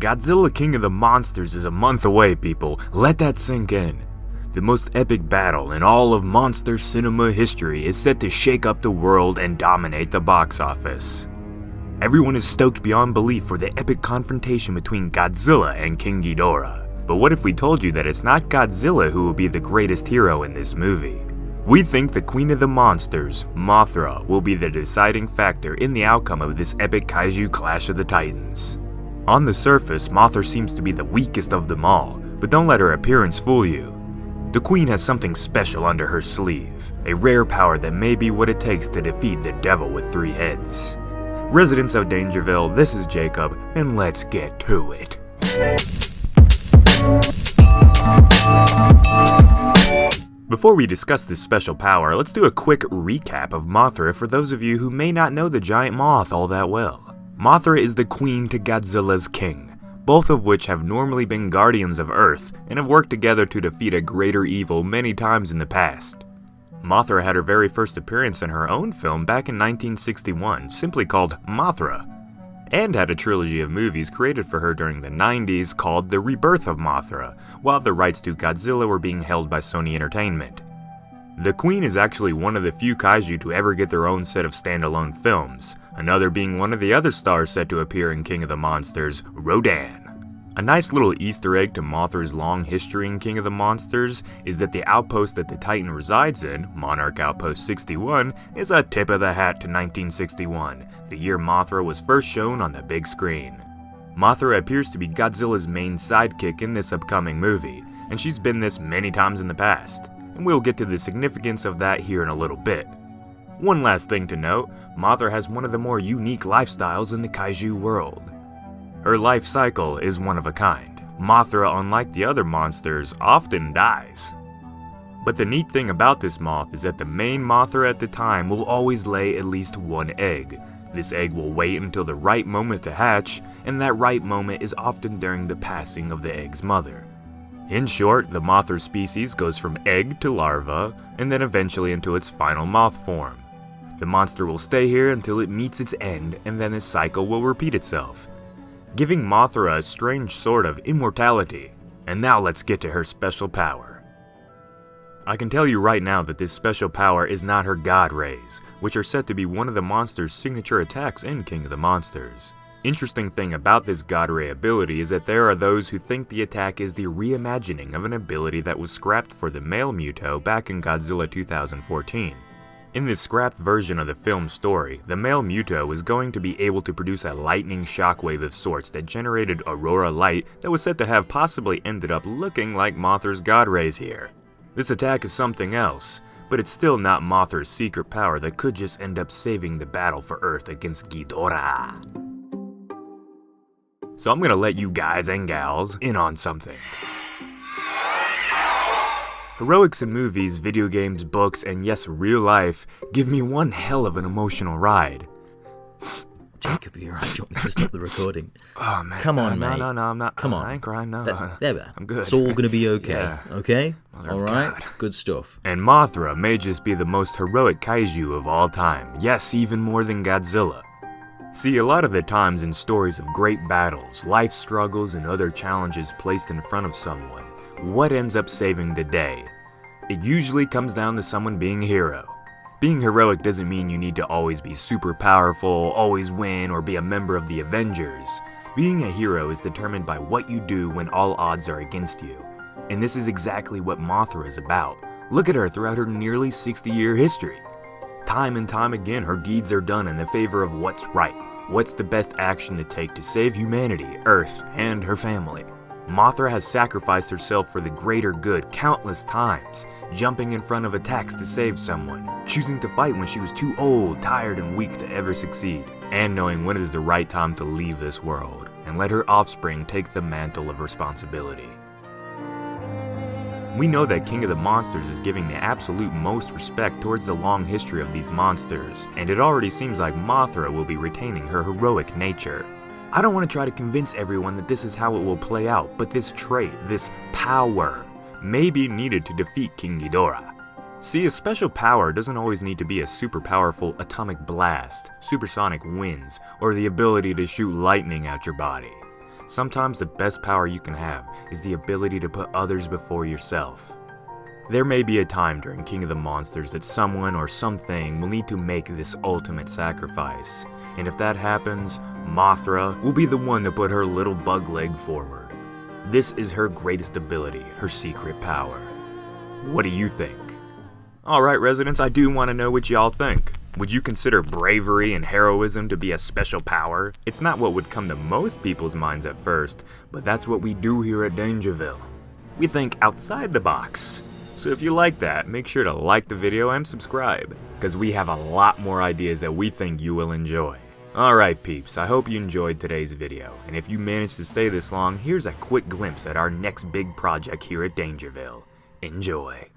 Godzilla King of the Monsters is a month away, people. Let that sink in. The most epic battle in all of monster cinema history is set to shake up the world and dominate the box office. Everyone is stoked beyond belief for the epic confrontation between Godzilla and King Ghidorah. But what if we told you that it's not Godzilla who will be the greatest hero in this movie? We think the Queen of the Monsters, Mothra, will be the deciding factor in the outcome of this epic kaiju clash of the titans. On the surface, Mothra seems to be the weakest of them all, but don't let her appearance fool you. The Queen has something special under her sleeve, a rare power that may be what it takes to defeat the devil with 3 heads. Residents of Dangerville, this is Jacob, and let's get to it. Before we discuss this special power, let's do a quick recap of Mothra for those of you who may not know the giant moth all that well. Mothra is the queen to Godzilla's king, both of which have normally been guardians of Earth and have worked together to defeat a greater evil many times in the past. Mothra had her very first appearance in her own film back in 1961, simply called Mothra, and had a trilogy of movies created for her during the 90s called The Rebirth of Mothra, while the rights to Godzilla were being held by Sony Entertainment. The Queen is actually one of the few kaiju to ever get their own set of standalone films, another being one of the other stars set to appear in King of the Monsters, Rodan. A nice little Easter egg to Mothra's long history in King of the Monsters is that the outpost that the Titan resides in, Monarch Outpost 61, is a tip of the hat to 1961, the year Mothra was first shown on the big screen. Mothra appears to be Godzilla's main sidekick in this upcoming movie, and she's been this many times in the past, and we'll get to the significance of that here in a little bit. One last thing to note, Mothra has one of the more unique lifestyles in the kaiju world. Her life cycle is one of a kind. Mothra, unlike the other monsters, often dies. But the neat thing about this moth is that the main Mothra at the time will always lay at least 1 egg. This egg will wait until the right moment to hatch, and that right moment is often during the passing of the egg's mother. In short, the Mothra species goes from egg to larva, and then eventually into its final moth form. The monster will stay here until it meets its end, and then this cycle will repeat itself, giving Mothra a strange sort of immortality. And now let's get to her special power. I can tell you right now that this special power is not her God Rays, which are said to be one of the monster's signature attacks in King of the Monsters. Interesting thing about this God Ray ability is that there are those who think the attack is the reimagining of an ability that was scrapped for the male Muto back in Godzilla 2014. In this scrapped version of the film's story, the male Muto was going to be able to produce a lightning shockwave of sorts that generated aurora light that was said to have possibly ended up looking like Mothra's God Rays here. This attack is something else, but it's still not Mothra's secret power that could just end up saving the battle for Earth against Ghidorah. So I'm gonna let you guys and gals in on something. Heroics in movies, video games, books, and yes, real life give me one hell of an emotional ride. Jacob, you're right. Do you want me to stop the recording? Oh man. Come on, no, mate. No, I'm not. Come on. I ain't crying, no. There we are. I'm good. It's all gonna be okay. Yeah. Okay? Mother of Alright? God. Good stuff. And Mothra may just be the most heroic kaiju of all time. Yes, even more than Godzilla. See, a lot of the times in stories of great battles, life struggles, and other challenges placed in front of someone, what ends up saving the day? It usually comes down to someone being a hero. Being heroic doesn't mean you need to always be super powerful, always win, or be a member of the Avengers. Being a hero is determined by what you do when all odds are against you. And this is exactly what Mothra is about. Look at her throughout her nearly 60-year history. Time and time again, her deeds are done in the favor of what's right. What's the best action to take to save humanity, Earth, and her family? Mothra has sacrificed herself for the greater good countless times, jumping in front of attacks to save someone, choosing to fight when she was too old, tired, and weak to ever succeed, and knowing when it is the right time to leave this world, and let her offspring take the mantle of responsibility. We know that King of the Monsters is giving the absolute most respect towards the long history of these monsters, and it already seems like Mothra will be retaining her heroic nature. I don't want to try to convince everyone that this is how it will play out, but this trait, this power, may be needed to defeat King Ghidorah. See, a special power doesn't always need to be a super powerful atomic blast, supersonic winds, or the ability to shoot lightning at your body. Sometimes the best power you can have is the ability to put others before yourself. There may be a time during King of the Monsters that someone or something will need to make this ultimate sacrifice, and if that happens, Mothra will be the one to put her little bug leg forward. This is her greatest ability, her secret power. What do you think? Alright residents, I do want to know what y'all think. Would you consider bravery and heroism to be a special power? It's not what would come to most people's minds at first, but that's what we do here at Dangerville. We think outside the box. So if you like that, make sure to like the video and subscribe, because we have a lot more ideas that we think you will enjoy. Alright peeps, I hope you enjoyed today's video, and if you managed to stay this long, here's a quick glimpse at our next big project here at Dangerville. Enjoy.